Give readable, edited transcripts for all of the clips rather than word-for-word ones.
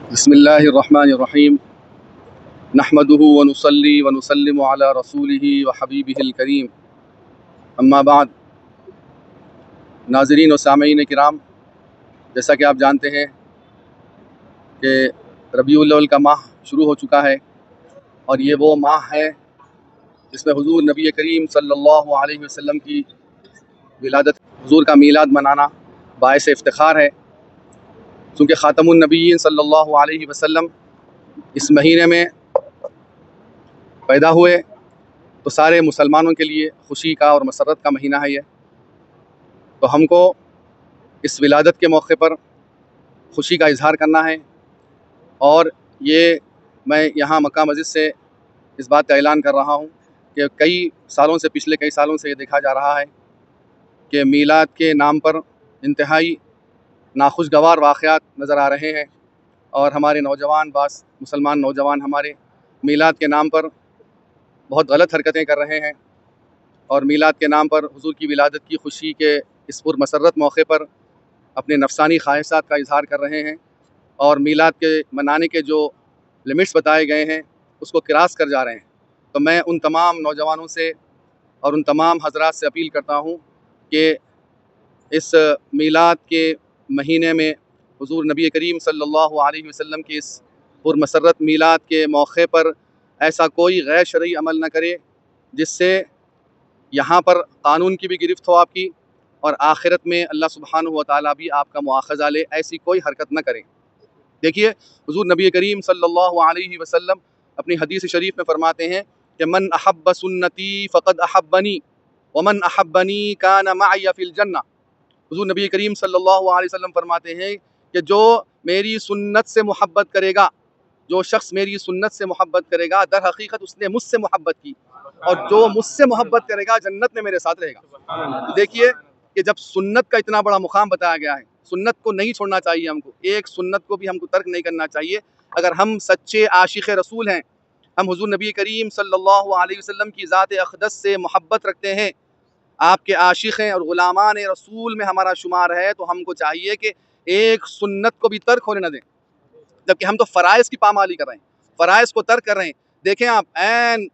बिस्मिल्लाहिर्रहमानिर्रहीम नहमदुहु व नुसल्ली व नुसल्लिमु अला रसूलिही व हबीबिहिल करीम अम्मा बाद। नाज़रीन व सामीन किराम, जैसा कि आप जानते हैं कि रबीउल अव्वल का माह शुरू हो चुका है और ये वो माह है जिसमें हुज़ूर नबी करीम सल्लल्लाहु अलैहि वसल्लम की विलादत, हुज़ूर का मीलाद मनाना बाइस इफ्तिखार है। चूँकि ख़ातमुन नबिय्यीन सल्लल्लाहु अलैहि वसल्लम इस महीने में पैदा हुए तो सारे मुसलमानों के लिए खुशी का और मसरत का महीना है ये। तो हमको इस विलादत के मौके पर खुशी का इजहार करना है और ये मैं यहाँ मक्का मस्जिद से इस बात का ऐलान कर रहा हूँ कि पिछले कई सालों से ये देखा जा रहा है कि मीलाद के नाम पर इंतहाई नाखुशगवार वाक़यात नज़र आ रहे हैं और हमारे मुसलमान नौजवान हमारे मीलाद के नाम पर बहुत गलत हरकतें कर रहे हैं और मीलाद के नाम पर हुज़ूर की विलादत की खुशी के इस पुरमसरत मौके पर अपने नफसानी ख्वाहिशात का इजहार कर रहे हैं और मीलाद के मनाने के जो लिमिट्स बताए गए हैं उसको क्रॉस कर जा रहे हैं। तो मैं उन तमाम नौजवानों से और उन तमाम हजरात से अपील करता हूँ कि इस मीलाद के महीने में हुज़ूर नबी करीम सल्लल्लाहु अलैहि वसल्लम की इस पुरमसरत मीलाद के मौके पर ऐसा कोई गैर शरई अमल न करे जिससे यहाँ पर कानून की भी गिरफ्त हो आपकी और आखिरत में अल्लाह सुब्हानहु व तआला भी आपका मुआखज़ा ले। ऐसी कोई हरकत न करें। देखिए, हुज़ूर नबी करीम सल्लल्लाहु अलैहि वसल्लम अपनी हदीस शरीफ में फरमाते हैं कि मन अहब्ब सुन्नती फ़क़द अहब्बनी व मन अहब्बनी कान मअय फ़िल जन्नह। हुज़ूर नबी करीम सल्लल्लाहु अलैहि वसल्लम फरमाते हैं कि जो मेरी सुन्नत से मोहब्बत करेगा, जो शख्स मेरी सुन्नत से मोहब्बत करेगा, दर हकीकत उसने मुझसे मोहब्बत की और जो मुझसे मोहब्बत करेगा जन्नत में मेरे साथ रहेगा। देखिए कि जब सुन्नत का इतना बड़ा मुकाम बताया गया है, सुन्नत को नहीं छोड़ना चाहिए हमको, एक सुन्नत को भी हमको तर्क नहीं करना चाहिए। अगर हम सच्चे आशिक़ रसूल हैं, हम हुज़ूर नबी करीम सल्लल्लाहु अलैहि वसल्लम की ज़ात अक़दस से मोहब्बत रखते हैं, आपके आशिक़ हैं और ग़ुलामान रसूल में हमारा शुमार है, तो हमको चाहिए कि एक सुन्नत को भी तर्क होने न दें। जबकि हम तो फ़राइज़ की पामाली कर रहे हैं, फ़राइज़ को तर्क कर रहे हैं। देखें आप, ऐन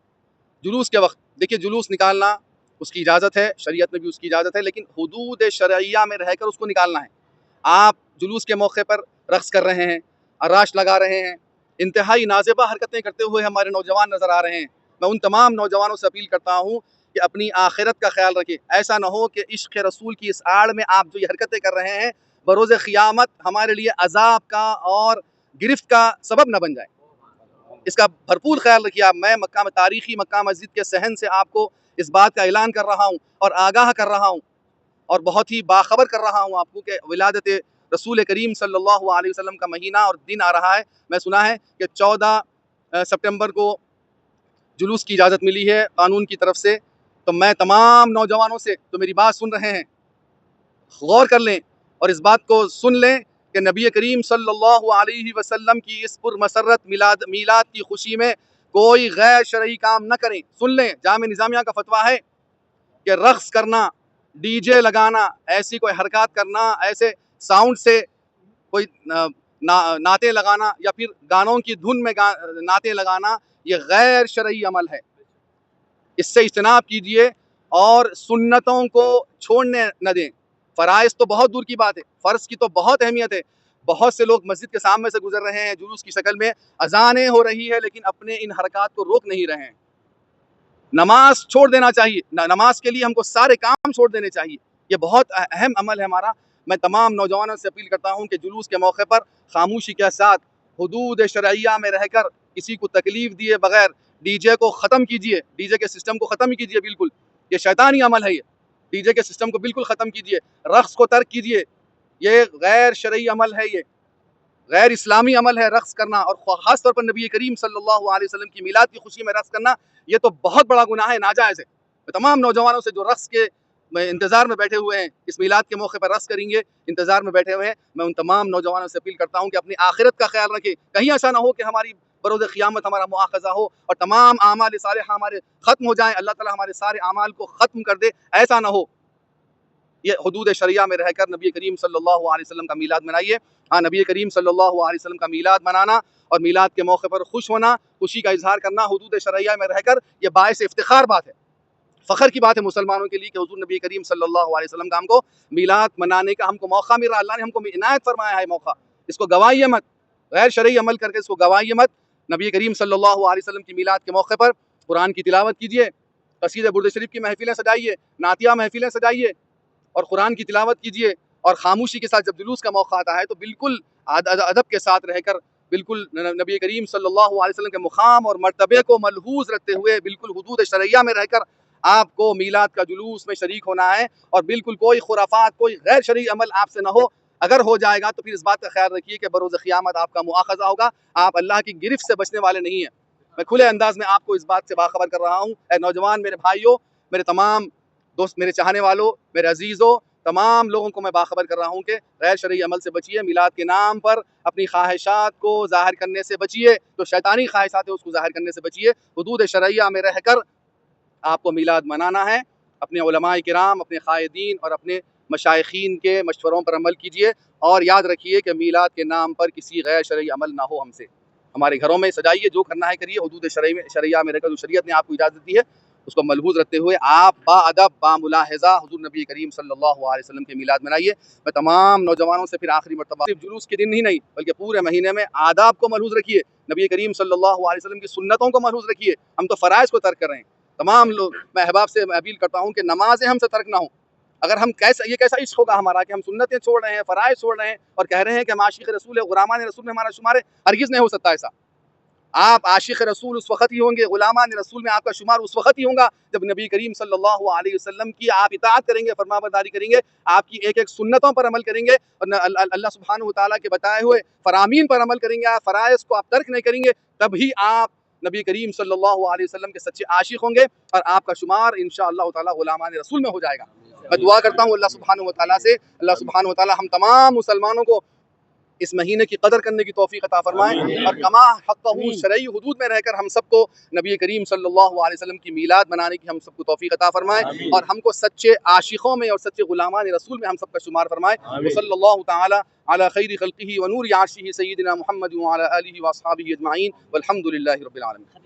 जुलूस के वक्त देखिए, जुलूस निकालना उसकी इजाज़त है, शरीयत में भी उसकी इजाज़त है, लेकिन हुदूद शरइया में रहकर उसको निकालना है। आप जुलूस के मौके पर रक़्स कर रहे हैं, अर्राश लगा रहे हैं, इंतहाई नाज़ेबा हरकतें करते हुए हमारे नौजवान नज़र आ रहे हैं। मैं उन तमाम नौजवानों से अपील करता हूँ कि अपनी आखिरत का ख्याल रखें। ऐसा न हो कि इश्क़ रसूल की इस आड़ में आप जो ये हरकतें कर रहे हैं बरोज़ क़ियामत हमारे लिए अज़ाब का और गिरफ्त का सबब न बन जाए। इसका भरपूर ख्याल रखिए आप। मैं तारीख़ी मक्का मस्जिद के सहन से आपको इस बात का ऐलान कर रहा हूँ और आगाह कर रहा हूँ और बहुत ही बाखबर कर रहा हूँ आपको कि विलादत रसूल करीम सल्लल्लाहु अलैहि वसल्लम का महीना और दिन आ रहा है। मैं सुना है कि 14 सितंबर को जुलूस की इजाज़त मिली है कानून की तरफ से। तो मैं तमाम नौजवानों से, तो मेरी बात सुन रहे हैं, गौर कर लें और इस बात को सुन लें कि नबी करीम सल्लल्लाहु अलैहि वसल्लम की इस पुरमसरत मीलाद की खुशी में कोई गैर शरई काम न करें। सुन लें, जामे निज़ामिया का फतवा है कि रक़्स करना, डीजे लगाना, ऐसी कोई हरकत करना, ऐसे साउंड से कोई नाते लगाना या फिर गानों की धुन में नाते लगाना, ये गैर शरई अमल है। इससे इज्तनाब कीजिए और सुन्नतों को छोड़ने न दें। फ़राइज़ तो बहुत दूर की बात है, फ़र्ज़ की तो बहुत अहमियत है। बहुत से लोग मस्जिद के सामने से गुजर रहे हैं जुलूस की शक्ल में, अज़ानें हो रही है, लेकिन अपने इन हरकत को रोक नहीं रहे हैं। नमाज छोड़ देना चाहिए, नमाज के लिए हमको सारे काम छोड़ देने चाहिए। ये बहुत अहम अमल है हमारा। मैं तमाम नौजवानों से अपील करता हूँ कि जुलूस के मौके पर खामोशी के साथ हुदूद शरइया में रहकर किसी को तकलीफ़ दिए बगैर डीजे को ख़त्म कीजिए, डीजे के सिस्टम को ख़त्म ही कीजिए। बिल्कुल ये शैतानी अमल है। ये डीजे के सिस्टम को बिल्कुल ख़त्म कीजिए, रक़्स को तर्क कीजिए। ये गैर शरई अमल है, ये गैर इस्लामी अमल है रक़्स करना, और ख़ास तौर पर नबी करीम सल्लल्लाहु अलैहि वसल्लम की मीलाद की खुशी में रक़्स करना, ये तो बहुत बड़ा गुनाह है, नाजायज़ है। मैं तमाम नौजवानों से जो रक़्स के इंतज़ार में बैठे हुए हैं, इस मीलाद के मौके पर रक़्स करेंगे, इंतज़ार में बैठे हुए हैं, मैं उन तमाम नौजवानों से अपील करता हूँ कि अपनी आखिरत का ख्याल रखें। कहीं ऐसा ना हो कि हमारी बरोज़ क़ियामत हमारा मुआख़ज़ा हो और तमाम आमाल सालिहा हमारे ख़त्म हो जाएँ, अल्लाह ताला हमारे सारे आमाल को ख़त्म कर दे, ऐसा ना हो। ये हुदूद शरिया में रहकर नबी करीम सल्लल्लाहु अलैहि वसल्लम का मीलाद मनाइए। हाँ, नबी करीम सल्लल्लाहु अलैहि वसल्लम का मीलाद मनाना और मीलाद के मौके पर खुश होना, खुशी का इजहार करना हुदूद शरिया में रहकर ये बाइस इफ्तिखार बात है, फ़ख्र की बात है मुसलमानों के लिए कि हुज़ूर नबी करीम सल्लल्लाहु अलैहि वसल्लम का हमको मीलाद मनाने का हमको मौका मिल रहा है। अल्लाह ने हमको इनायत फरमाया है मौका, इसको गवाइए मत, गैर शरई अमल करके इसको गवाइए मत। नबी करीम सल्लल्लाहु अलैहि वसल्लम की मीलाद के मौके पर कुरान की तिलावत कीजिए, कसीदे बुर्द शरीफ की महफिलें सजाइए, नातिया महफिलें सजाइए और कुरान की तिलावत कीजिए। और खामोशी के साथ जब जुलूस का मौका आता है तो बिल्कुल अदब के साथ रहकर बिल्कुल नबी करीम सल्लल्लाहु अलैहि वसल्लम के मुकाम और मर्तबे को मलहूज रखते हुए बिल्कुल हुदूद शरैया में रहकर आपको मीलाद का जुलूस में शरीक होना है। और बिल्कुल कोई खुराफात, कोई गैर शरई अमल आपसे न हो। अगर हो जाएगा तो फिर इस बात का ख्याल रखिए कि बरोज़ क़यामत आपका मुआख़ज़ा होगा, आप अल्लाह की गिरफ्त से बचने वाले नहीं हैं। मैं खुले अंदाज में आपको इस बात से बाखबर कर रहा हूँ। ऐ नौजवान मेरे भाइयों, मेरे तमाम दोस्त, मेरे चाहने वालों, मेरे अजीज़ों, तमाम लोगों को मैं बाखबर कर रहा हूँ कि गैर शरई अमल से बचिए। मिलाद के नाम पर अपनी ख्वाहिशात को ज़ाहिर करने से बचिए, जो शैतानी ख्वाहिशात है उसको ज़ाहिर करने से बचिए। हुदूद शरैया में रहकर आपको मीलाद मनाना है। अपने उलमाए किराम, अपने क़ायदीन और अपने मशाइखीन के मशवरों पर अमल कीजिए और याद रखिए कि मीलाद के नाम पर किसी गैर शरई अमल ना हो हमसे। हमारे घरों में सजाइए, जो करना है करिए। हुदूद शरैया में रहकर जो शरीयत ने आपको इजाज़त दी है उसको मलहूज़ रखते हुए आप बाअदब बामुलाहिज़ा हुज़ूर नबी करीम सल्लल्लाहु अलैहि वसल्लम के मीलाद मनाइए। मैं तमाम नौजवानों से फिर आखिरी मरतबा, सिर्फ जुलूस के दिन ही नहीं बल्कि पूरे महीने में आदाब को मलहूज़ रखिए, नबी करीम सल्लल्लाहु अलैहि वसल्लम की सुन्नतों को मलहूज़ रखिए। हम तो फ़राइज़ को तर्क कर रहे हैं। तमाम लोग, मैं अहबाब से अपील करता हूँ कि नमाज़ें हमसे तर्क ना हो। अगर हम ये कैसा इश्क होगा हमारा कि हम सुन्नतें छोड़ रहे हैं, फ़राइज़ छोड़ रहे हैं और कह रहे हैं कि हम आशिक़ रसूल है, ग़ुलामान रसूल में हमारा शुमार है। हरगिज़ नहीं हो सकता ऐसा। आप आशिक़ रसूल उस वक़्त ही होंगे, ग़ुलामान रसूल में आपका शुमार उस वक़्त ही होगा जब नबी करीम सल्लल्लाहु अलैहि वसल्लम की आप इताअत करेंगे, फरमाबरदारी करेंगे, आपकी एक-एक सुन्नतों पर अमल करेंगे और अल्लाह सुब्हानहु व तआला के बताए हुए फ़रामीन पर अमल करेंगे, आप फ़राइज़ को आप तर्क नहीं करेंगे, तभी आप नबी करीम सल्लल्लाहु अलैहि वसल्लम के सच्चे आशिक़ होंगे और आपका शुमार इंशाअल्लाह ताला ग़ुलामान रसूल में हो जाएगा। मैं दुआ करता हूँ अल्लाह सुब्हानहु व तआला से, अल्लाह सुब्हानहु व तआला हम तमाम मुसलमानों को इस महीने की कदर करने की तौफीक अता फरमाए और कमा हक़्क़हू शरई हुदूद में रहकर हम सबको नबी करीम सल्लल्लाहु अलैहि वसल्लम की मीलाद मनाने की हम सबको तौफीक अता फरमाए और हमको सच्चे आशिक़ों में और सच्चे ग़ुलामान रसूल में हम सबका शुमार फरमाए। सल्लल्लाहु तआला अला खैरि ख़ल्क़िही व नूरि अर्शिही सय्यिदिना मुहम्मद व अला आलिहि व अस्हाबिही अजमाइन वल्हम्दुलिल्लाहि रब्बिल आलमीन।